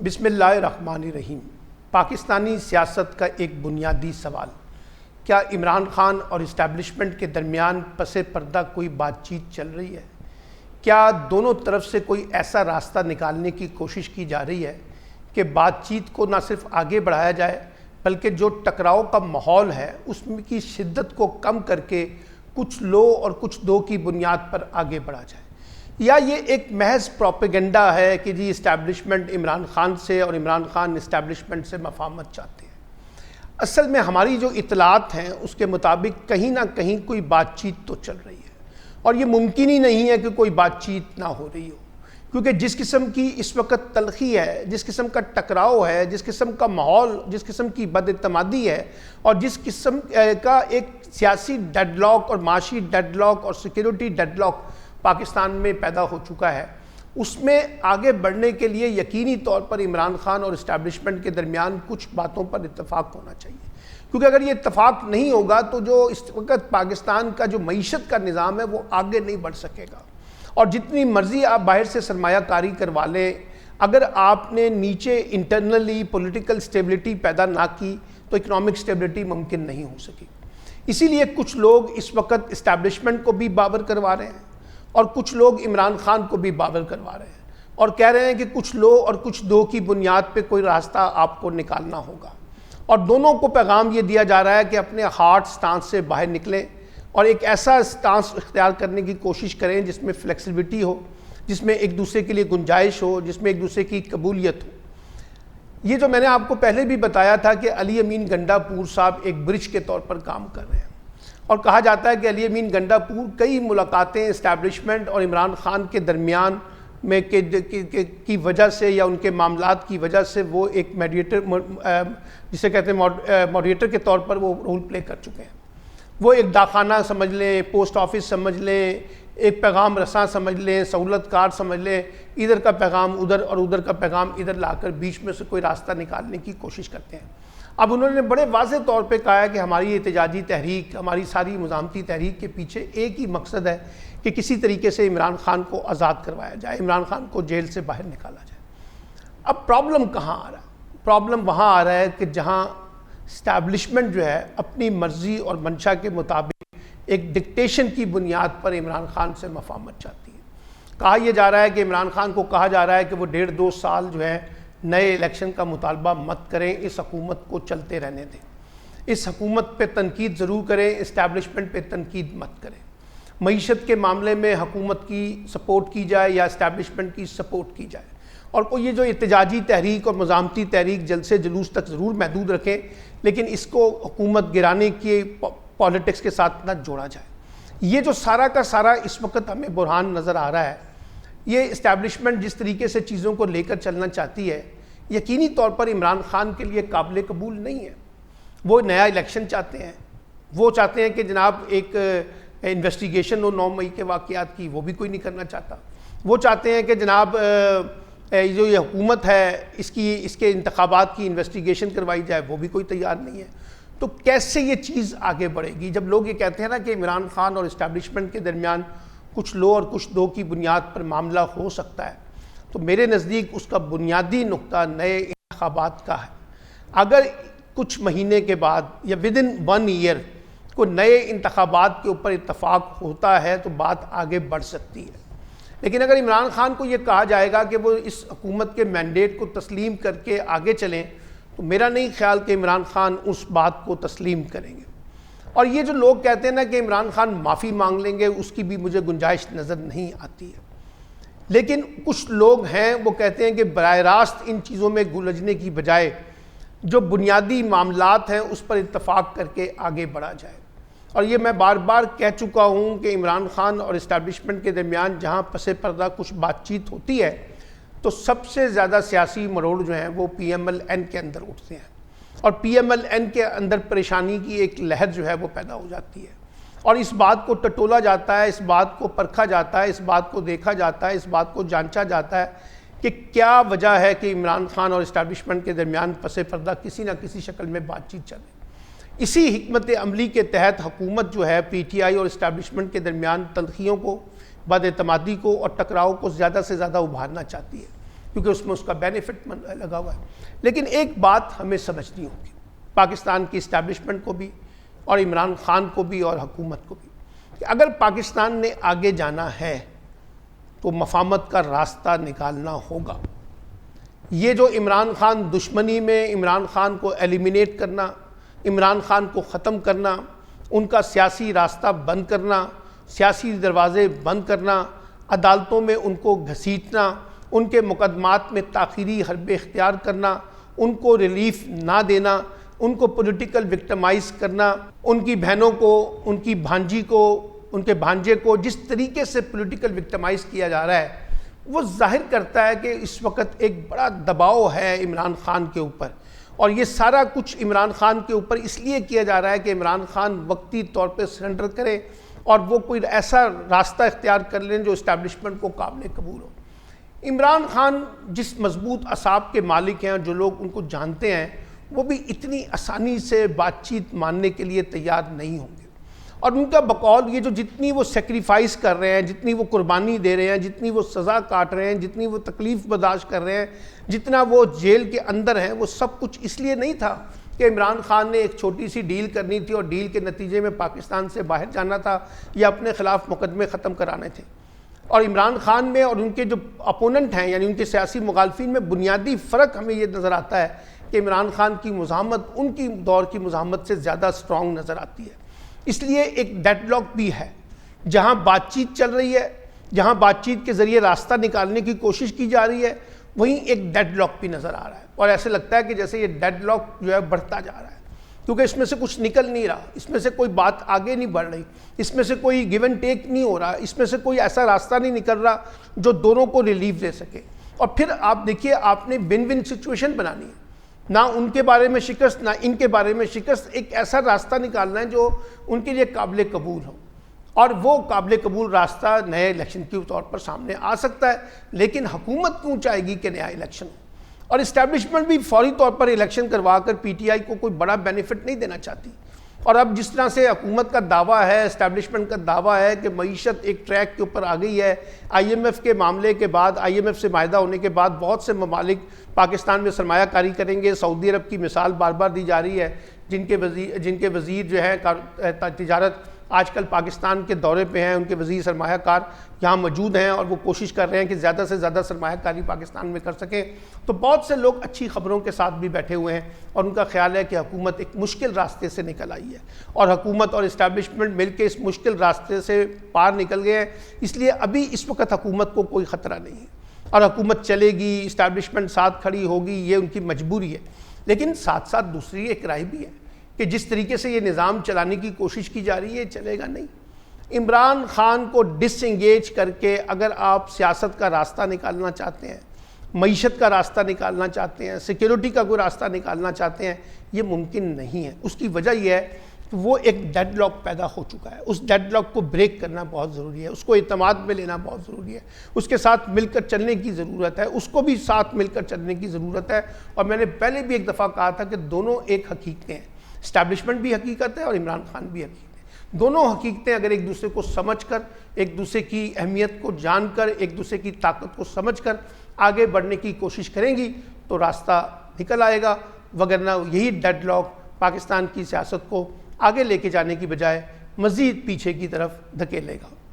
بسم اللہ الرحمن الرحیم۔ پاکستانی سیاست کا ایک بنیادی سوال، کیا عمران خان اور اسٹیبلشمنٹ کے درمیان پس پردہ کوئی بات چیت چل رہی ہے؟ کیا دونوں طرف سے کوئی ایسا راستہ نکالنے کی کوشش کی جا رہی ہے کہ بات چیت کو نہ صرف آگے بڑھایا جائے بلکہ جو ٹکراؤ کا ماحول ہے اس کی شدت کو کم کر کے کچھ لو اور کچھ دو کی بنیاد پر آگے بڑھا جائے؟ یا یہ ایک محض پروپیگنڈا ہے کہ جی اسٹیبلشمنٹ عمران خان سے اور عمران خان اسٹیبلشمنٹ سے مفاہمت چاہتے ہیں؟ اصل میں ہماری جو اطلاعات ہیں اس کے مطابق کہیں نہ کہیں کوئی بات چیت تو چل رہی ہے، اور یہ ممکن ہی نہیں ہے کہ کوئی بات چیت نہ ہو رہی ہو، کیونکہ جس قسم کی اس وقت تلخی ہے، جس قسم کا ٹکراؤ ہے، جس قسم کا ماحول، جس قسم کی بد اعتمادی ہے، اور جس قسم کا ایک سیاسی ڈیڈ لاک اور معاشی ڈیڈ لاک اور سیکیورٹی ڈیڈ لاک پاکستان میں پیدا ہو چکا ہے، اس میں آگے بڑھنے کے لیے یقینی طور پر عمران خان اور اسٹیبلشمنٹ کے درمیان کچھ باتوں پر اتفاق ہونا چاہیے، کیونکہ اگر یہ اتفاق نہیں ہوگا تو جو اس وقت پاکستان کا جو معیشت کا نظام ہے وہ آگے نہیں بڑھ سکے گا، اور جتنی مرضی آپ باہر سے سرمایہ کاری کروا لیں، اگر آپ نے نیچے انٹرنلی پولیٹیکل سٹیبلٹی پیدا نہ کی تو اکنامک سٹیبلٹی ممکن نہیں ہو سکی۔ اسی لیے کچھ لوگ اس وقت اسٹیبلشمنٹ کو بھی باور کروا رہے ہیں اور کچھ لوگ عمران خان کو بھی باور کروا رہے ہیں، اور کہہ رہے ہیں کہ کچھ لو اور کچھ دو کی بنیاد پہ کوئی راستہ آپ کو نکالنا ہوگا، اور دونوں کو پیغام یہ دیا جا رہا ہے کہ اپنے ہارڈ سٹانس سے باہر نکلیں اور ایک ایسا سٹانس اختیار کرنے کی کوشش کریں جس میں فلیکسیبلٹی ہو، جس میں ایک دوسرے کے لیے گنجائش ہو، جس میں ایک دوسرے کی قبولیت ہو۔ یہ جو میں نے آپ کو پہلے بھی بتایا تھا کہ علی امین گنڈا پور صاحب ایک برج کے طور پر کام کر رہے ہیں، اور کہا جاتا ہے کہ علی امین گنڈا پور کئی ملاقاتیں اسٹیبلشمنٹ اور عمران خان کے درمیان میں کی وجہ سے یا ان کے معاملات کی وجہ سے وہ ایک میڈیٹر، جسے کہتے ہیں موڈریٹر کے طور پر وہ رول پلے کر چکے ہیں۔ وہ ایک ڈاکخانہ سمجھ لیں، پوسٹ آفس سمجھ لیں، ایک پیغام رساں سمجھ لیں، سہولت کار سمجھ لیں، ادھر کا پیغام ادھر اور ادھر کا پیغام ادھر لا کر بیچ میں سے کوئی راستہ نکالنے کی کوشش کرتے ہیں۔ اب انہوں نے بڑے واضح طور پہ کہا ہے کہ ہماری احتجاجی تحریک، ہماری ساری مزاحمتی تحریک کے پیچھے ایک ہی مقصد ہے کہ کسی طریقے سے عمران خان کو آزاد کروایا جائے، عمران خان کو جیل سے باہر نکالا جائے۔ اب پرابلم کہاں آ رہا ہے؟ پرابلم وہاں آ رہا ہے کہ جہاں اسٹیبلشمنٹ جو ہے اپنی مرضی اور منشا کے مطابق ایک ڈکٹیشن کی بنیاد پر عمران خان سے مفاہمت چاہتی ہے۔ کہا یہ جا رہا ہے کہ عمران خان کو کہا جا رہا ہے کہ وہ 1.5-2 سال جو ہے نئے الیکشن کا مطالبہ مت کریں، اس حکومت کو چلتے رہنے دیں، اس حکومت پہ تنقید ضرور کریں، اسٹیبلشمنٹ پہ تنقید مت کریں، معیشت کے معاملے میں حکومت کی سپورٹ کی جائے یا اسٹیبلشمنٹ کی سپورٹ کی جائے، اور کوئی یہ جو احتجاجی تحریک اور مزاحمتی تحریک جلسے جلوس تک ضرور محدود رکھیں، لیکن اس کو حکومت گرانے کی پالیٹکس کے ساتھ نہ جوڑا جائے۔ یہ جو سارا کا سارا اس وقت ہمیں بحران نظر آ رہا ہے، یہ اسٹیبلشمنٹ جس طریقے سے چیزوں کو لے کر چلنا چاہتی ہے یقینی طور پر عمران خان کے لیے قابل قبول نہیں ہے۔ وہ نیا الیکشن چاہتے ہیں، وہ چاہتے ہیں کہ جناب ایک انویسٹیگیشن ہو 9 مئی کے واقعات کی، وہ بھی کوئی نہیں کرنا چاہتا۔ وہ چاہتے ہیں کہ جناب جو یہ حکومت ہے اس کے انتخابات کی انویسٹیگیشن کروائی جائے، وہ بھی کوئی تیار نہیں ہے۔ تو کیسے یہ چیز آگے بڑھے گی؟ جب لوگ یہ کہتے ہیں نا کہ عمران خان اور اسٹیبلشمنٹ کے درمیان کچھ لو اور کچھ دو کی بنیاد پر معاملہ ہو سکتا ہے، تو میرے نزدیک اس کا بنیادی نقطہ نئے انتخابات کا ہے۔ اگر کچھ مہینے کے بعد یا ودن 1 ایئر کو نئے انتخابات کے اوپر اتفاق ہوتا ہے تو بات آگے بڑھ سکتی ہے، لیکن اگر عمران خان کو یہ کہا جائے گا کہ وہ اس حکومت کے مینڈیٹ کو تسلیم کر کے آگے چلیں، تو میرا نہیں خیال کہ عمران خان اس بات کو تسلیم کریں گے۔ اور یہ جو لوگ کہتے ہیں نا کہ عمران خان معافی مانگ لیں گے، اس کی بھی مجھے گنجائش نظر نہیں آتی ہے۔ لیکن کچھ لوگ ہیں وہ کہتے ہیں کہ براہ راست ان چیزوں میں گلجھنے کی بجائے جو بنیادی معاملات ہیں اس پر اتفاق کر کے آگے بڑھا جائے۔ اور یہ میں بار بار کہہ چکا ہوں کہ عمران خان اور اسٹیبلشمنٹ کے درمیان جہاں پس پردہ کچھ بات چیت ہوتی ہے تو سب سے زیادہ سیاسی مروڑ جو ہیں وہ پی ایم ایل این کے اندر اٹھتے ہیں، اور پی ایم ایل این کے اندر پریشانی کی ایک لہر جو ہے وہ پیدا ہو جاتی ہے، اور اس بات کو ٹٹولا جاتا ہے، اس بات کو پرکھا جاتا ہے، اس بات کو دیکھا جاتا ہے، اس بات کو جانچا جاتا ہے کہ کیا وجہ ہے کہ عمران خان اور اسٹیبلشمنٹ کے درمیان پس پردہ کسی نہ کسی شکل میں بات چیت چلے۔ اسی حکمت عملی کے تحت حکومت جو ہے پی ٹی آئی اور اسٹیبلشمنٹ کے درمیان تلخیوں کو، بد اعتمادی کو اور ٹکراؤ کو زیادہ سے زیادہ ابھارنا چاہتی ہے، کیونکہ اس میں اس کا بینیفٹ لگا ہوا ہے۔ لیکن ایک بات ہمیں سمجھنی ہوگی، پاکستان کی اسٹیبلشمنٹ کو بھی اور عمران خان کو بھی اور حکومت کو بھی، کہ اگر پاکستان نے آگے جانا ہے تو مفاہمت کا راستہ نکالنا ہوگا۔ یہ جو عمران خان دشمنی میں عمران خان کو ایلیمینیٹ کرنا، عمران خان کو ختم کرنا، ان کا سیاسی راستہ بند کرنا، سیاسی دروازے بند کرنا، عدالتوں میں ان کو گھسیٹنا، ان کے مقدمات میں تاخیری حرب اختیار کرنا، ان کو ریلیف نہ دینا، ان کو پولیٹیکل وکٹمائز کرنا، ان کی بہنوں کو، ان کی بھانجی کو، ان کے بھانجے کو جس طریقے سے پولیٹیکل وکٹمائز کیا جا رہا ہے، وہ ظاہر کرتا ہے کہ اس وقت ایک بڑا دباؤ ہے عمران خان کے اوپر، اور یہ سارا کچھ عمران خان کے اوپر اس لیے کیا جا رہا ہے کہ عمران خان وقتی طور پہ سرنڈر کرے اور وہ کوئی ایسا راستہ اختیار کر لیں جو اسٹیبلشمنٹ کو قابل قبول ہو۔ عمران خان جس مضبوط اعصاب کے مالک ہیں اور جو لوگ ان کو جانتے ہیں، وہ بھی اتنی آسانی سے بات چیت ماننے کے لیے تیار نہیں ہوں گے، اور ان کا بقول یہ جو جتنی وہ سیکریفائس کر رہے ہیں، جتنی وہ قربانی دے رہے ہیں، جتنی وہ سزا کاٹ رہے ہیں، جتنی وہ تکلیف برداشت کر رہے ہیں، جتنا وہ جیل کے اندر ہیں، وہ سب کچھ اس لیے نہیں تھا کہ عمران خان نے ایک چھوٹی سی ڈیل کرنی تھی اور ڈیل کے نتیجے میں پاکستان سے باہر جانا تھا یا اپنے خلاف مقدمے ختم کرانے تھے۔ اور عمران خان میں اور ان کے جو اپوننٹ ہیں، یعنی ان کے سیاسی مخالفین میں بنیادی فرق ہمیں یہ نظر آتا ہے کہ عمران خان کی مزاحمت ان کی دور کی مزاحمت سے زیادہ سٹرونگ نظر آتی ہے۔ اس لیے ایک ڈیڈ لاک بھی ہے، جہاں بات چیت چل رہی ہے، جہاں بات چیت کے ذریعے راستہ نکالنے کی کوشش کی جا رہی ہے، وہیں ایک ڈیڈ لاک بھی نظر آ رہا ہے، اور ایسے لگتا ہے کہ جیسے یہ ڈیڈ لاک جو ہے بڑھتا جا رہا ہے، کیونکہ اس میں سے کچھ نکل نہیں رہا، اس میں سے کوئی بات آگے نہیں بڑھ رہی، اس میں سے کوئی گیو اینڈ ٹیک نہیں ہو رہا، اس میں سے کوئی ایسا راستہ نہیں نکل رہا جو دونوں کو ریلیف دے سکے۔ اور پھر آپ دیکھیے، آپ نے ون ون سچویشن بنانی ہے، نہ ان کے بارے میں شکست نہ ان کے بارے میں شکست، ایک ایسا راستہ نکالنا ہے جو ان کے لیے قابل قبول ہو، اور وہ قابل قبول راستہ نئے الیکشن کے طور پر سامنے آ سکتا ہے، لیکن حکومت کیوں چاہے گی کہ نیا الیکشن ہو؟ اور اسٹیبلشمنٹ بھی فوری طور پر الیکشن کروا کر پی ٹی آئی کو کوئی بڑا بینیفٹ نہیں دینا چاہتی۔ اور اب جس طرح سے حکومت کا دعویٰ ہے، اسٹیبلشمنٹ کا دعویٰ ہے کہ معیشت ایک ٹریک کے اوپر آ گئی ہے، آئی ایم ایف کے معاملے کے بعد، آئی ایم ایف سے معاہدہ ہونے کے بعد بہت سے ممالک پاکستان میں سرمایہ کاری کریں گے، سعودی عرب کی مثال بار بار دی جا رہی ہے، جن کے وزیر جو ہے تجارت آج کل پاکستان کے دورے پہ ہیں، ان کے وزیر سرمایہ کار یہاں موجود ہیں اور وہ کوشش کر رہے ہیں کہ زیادہ سے زیادہ سرمایہ کاری پاکستان میں کر سکیں۔ تو بہت سے لوگ اچھی خبروں کے ساتھ بھی بیٹھے ہوئے ہیں، اور ان کا خیال ہے کہ حکومت ایک مشکل راستے سے نکل آئی ہے، اور حکومت اور اسٹیبلشمنٹ مل کے اس مشکل راستے سے پار نکل گئے ہیں، اس لیے ابھی اس وقت حکومت کو کوئی خطرہ نہیں ہے، اور حکومت چلے گی، اسٹیبلشمنٹ ساتھ کھڑی ہوگی، یہ ان کی مجبوری ہے۔ لیکن ساتھ ساتھ دوسری ایک رائے بھی ہے کہ جس طریقے سے یہ نظام چلانے کی کوشش کی جا رہی ہے، چلے گا نہیں۔ عمران خان کو ڈس انگیج کر کے اگر آپ سیاست کا راستہ نکالنا چاہتے ہیں، معیشت کا راستہ نکالنا چاہتے ہیں، سیکیورٹی کا کوئی راستہ نکالنا چاہتے ہیں، یہ ممکن نہیں ہے۔ اس کی وجہ یہ ہے کہ وہ ایک ڈیڈ لاک پیدا ہو چکا ہے، اس ڈیڈ لاک کو بریک کرنا بہت ضروری ہے، اس کو اعتماد میں لینا بہت ضروری ہے، اس کے ساتھ مل کر چلنے کی ضرورت ہے، اس کو بھی ساتھ مل کر چلنے کی ضرورت ہے۔ اور میں نے پہلے بھی ایک دفعہ کہا تھا کہ دونوں ایک حقیقتیں ہیں، اسٹیبلشمنٹ بھی حقیقت ہے اور عمران خان بھی حقیقت ہے۔ دونوں حقیقتیں اگر ایک دوسرے کو سمجھ کر، ایک دوسرے کی اہمیت کو جان کر، ایک دوسرے کی طاقت کو سمجھ کر آگے بڑھنے کی کوشش کریں گی تو راستہ نکل آئے گا، وگرنہ یہی ڈیڈ لاک پاکستان کی سیاست کو آگے لے کے جانے کی بجائے مزید پیچھے کی طرف دھکیلے گا۔